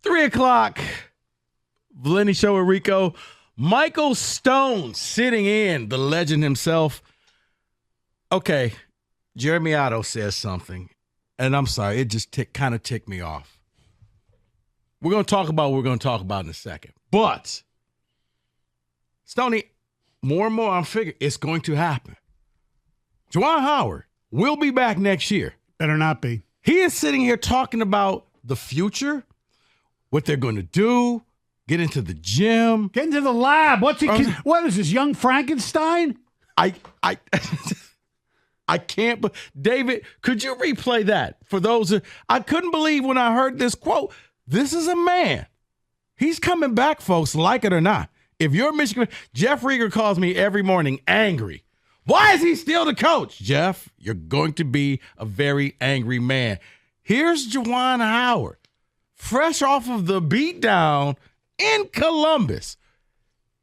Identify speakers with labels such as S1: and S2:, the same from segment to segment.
S1: 3 o'clock. Valenti Show with Rico. Michael Stone sitting in, the legend himself. Okay, Jeremy Otto says something, and I'm sorry, it just kind of ticked me off. We're going to talk about what we're going to talk about in a second. But, Stoney, more and more I'm figuring it's going to happen. Juwan Howard will be back next year.
S2: Better not be.
S1: He is sitting here talking about the future, what they're going to do, get into the gym.
S2: Get into the lab. What is this, young Frankenstein?
S1: I can't. But David, could you replay that for those? I couldn't believe when I heard this quote. This is a man. He's coming back, folks, like it or not. If you're Michigan, Jeff Rieger calls me every morning angry. Why is he still the coach? Jeff, you're going to be a very angry man. Here's Juwan Howard, fresh off of the beatdown in Columbus.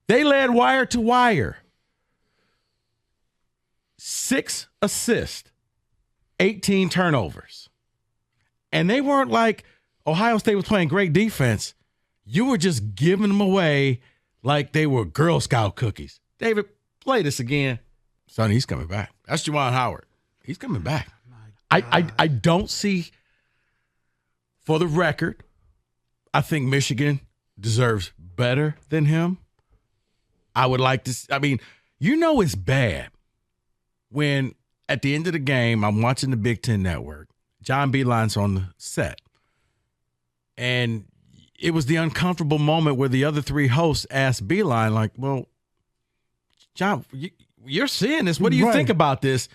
S1: They led wire to wire. 6 assists, 18 turnovers. And they weren't like Ohio State was playing great defense. You were just giving them away like they were Girl Scout cookies. David, play this again. Sonny, he's coming back. That's Juwan Howard. He's coming back. I don't see, for the record, I think Michigan deserves better than him. I would like to, it's bad when at the end of the game, I'm watching the Big Ten Network. John Beilein's on the set. And it was the uncomfortable moment where the other 3 hosts asked Beilein, like, well, John, you're seeing this. What do you think about this?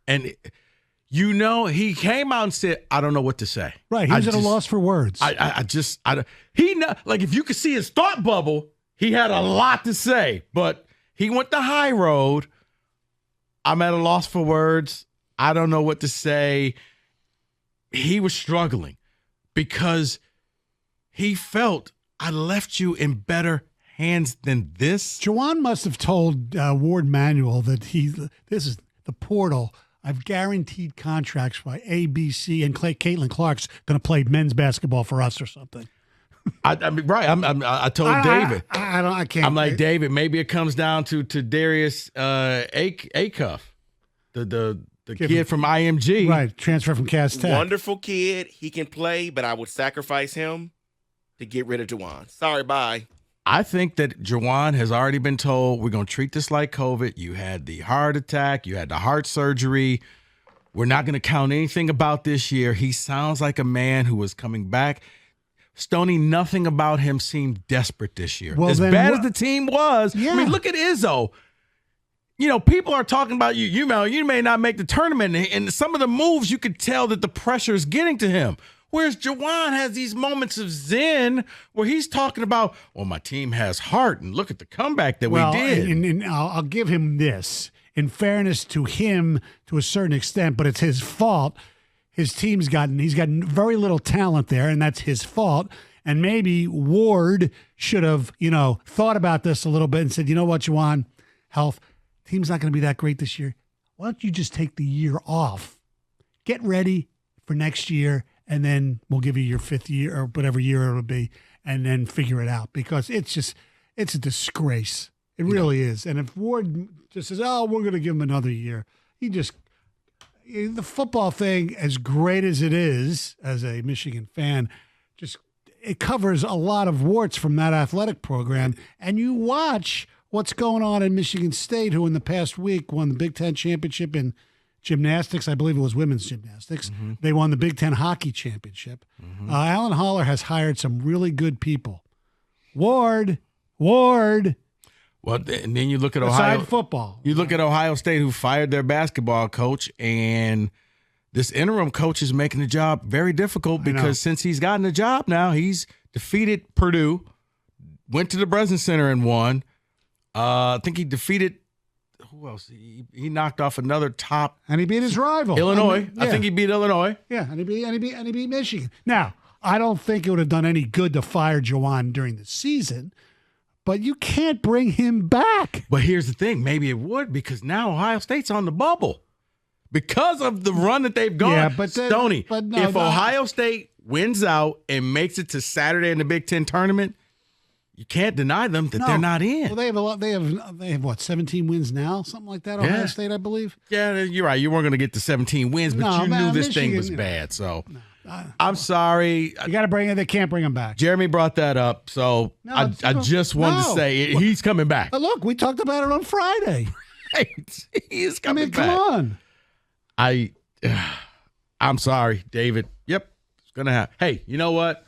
S1: He came out and said, I don't know what to say.
S2: Right. He's at a loss for words.
S1: If you could see his thought bubble, he had a lot to say, but he went the high road. I'm at a loss for words. I don't know what to say. He was struggling because he felt I left you in better hands than this.
S2: Juwan must have told Ward Manuel that this is the portal. I've guaranteed contracts by ABC, and Caitlin Clark's going to play men's basketball for us or something.
S1: I told David.
S2: I can't.
S1: I'm like, David, maybe it comes down to Darius Acuff, the kid from IMG.
S2: Right, transfer from Cass Tech.
S3: Wonderful kid. He can play, but I would sacrifice him to get rid of Juwan. Sorry, bye.
S1: I think that Juwan has already been told we're going to treat this like COVID. You had the heart attack. You had the heart surgery. We're not going to count anything about this year. He sounds like a man who is coming back. Stoney, nothing about him seemed desperate this year. Well, as bad as the team was, yeah. I mean, look at Izzo. People are talking about you. You may not make the tournament, and some of the moves you could tell that the pressure is getting to him. Whereas Juwan has these moments of zen where he's talking about, well, my team has heart, and look at the comeback that we did.
S2: And I'll give him this. In fairness to him, to a certain extent, but it's his fault. He's got very little talent there, and that's his fault. And maybe Ward should have, thought about this a little bit and said, you know what, Juwan, health, team's not going to be that great this year. Why don't you just take the year off? Get ready for next year, and then we'll give you your 5th year or whatever year it'll be, and then figure it out, because it's a disgrace. It really is. And if Ward just says, oh, we're going to give him another year, the football thing, as great as it is, as a Michigan fan, it covers a lot of warts from that athletic program. And you watch what's going on in Michigan State, who in the past week won the Big Ten championship in gymnastics. I believe it was women's gymnastics. Mm-hmm. They won the Big Ten hockey championship. Mm-hmm. Alan Haller has hired some really good people. Ward.
S1: Well, and then you look at Ohio
S2: football.
S1: You look at Ohio State, who fired their basketball coach, and this interim coach is making the job very difficult because since he's gotten the job now, he's defeated Purdue, went to the Breslin Center and won. I think he defeated who else? He knocked off another top,
S2: and he beat his rival,
S1: Illinois. I think he beat Illinois.
S2: Yeah, and he beat Michigan. Now, I don't think it would have done any good to fire Juwan during the season. But you can't bring him back.
S1: But here's the thing. Maybe it would, because now Ohio State's on the bubble. Because of the run that they've gone.
S2: Yeah, but
S1: Stoney, if Ohio State wins out and makes it to Saturday in the Big Ten tournament, you can't deny them that they're not in.
S2: Well, they have a lot. They have what, 17 wins now, something like that. Ohio State, I believe.
S1: Yeah, you're right. You weren't going to get to 17 wins, but knew this thing was bad. So I'm sorry.
S2: You got to bring it. They can't bring him back.
S1: Jeremy brought that up, so I just wanted to say he's coming back.
S2: Look, we talked about it on Friday.
S1: He is coming back.
S2: Come on.
S1: I'm sorry, David. Yep, it's gonna happen. Hey, you know what?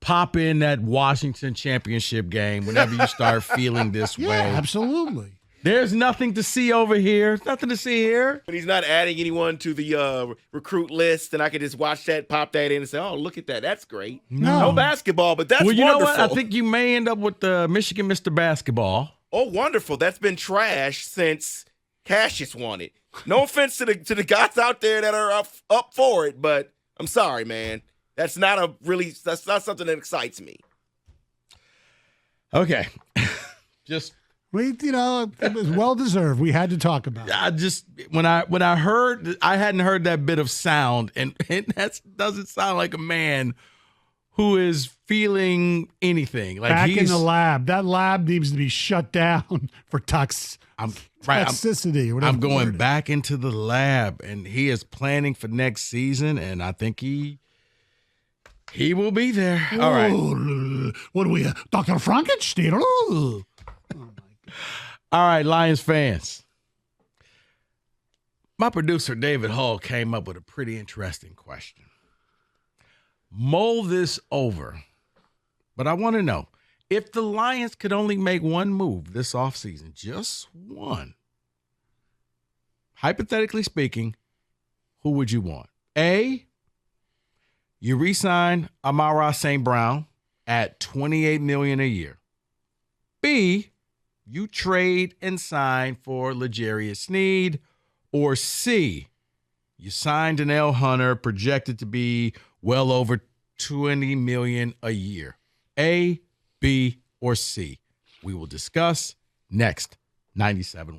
S1: Pop in that Washington championship game whenever you start feeling this way.
S2: Absolutely.
S1: There's nothing to see over here. Nothing to see here.
S3: But he's not adding anyone to the recruit list, and I can just watch that, pop that in, and say, "Oh, look at that. That's great."
S2: No
S3: basketball, but that's wonderful.
S1: Know what? I think you may end up with the Michigan Mr. Basketball.
S3: Oh, wonderful. That's been trash since Cassius won it. No offense to the guys out there that are up for it, but I'm sorry, man. That's not something that excites me.
S1: Okay.
S2: it was well deserved. We had to talk about it.
S1: When I heard, I hadn't heard that bit of sound, and that doesn't sound like a man who is feeling anything. Like
S2: back in the lab. That lab needs to be shut down for toxicity.
S1: I'm going back into the lab, and he is planning for next season, and I think he will be there. All right.
S2: What are we, Dr. Frankenstein? Oh, my God.
S1: All right, Lions fans. My producer, David Hull, came up with a pretty interesting question. Mull this over, but I want to know, if the Lions could only make one move this offseason, just one, hypothetically speaking, who would you want? A, you re-sign Amon-Ra St. Brown at $28 million a year. B, you trade and sign for L'Jarius Sneed. Or C, you signed Danielle Hunter, projected to be well over $20 million a year. A, B, or C? We will discuss next. 97.1.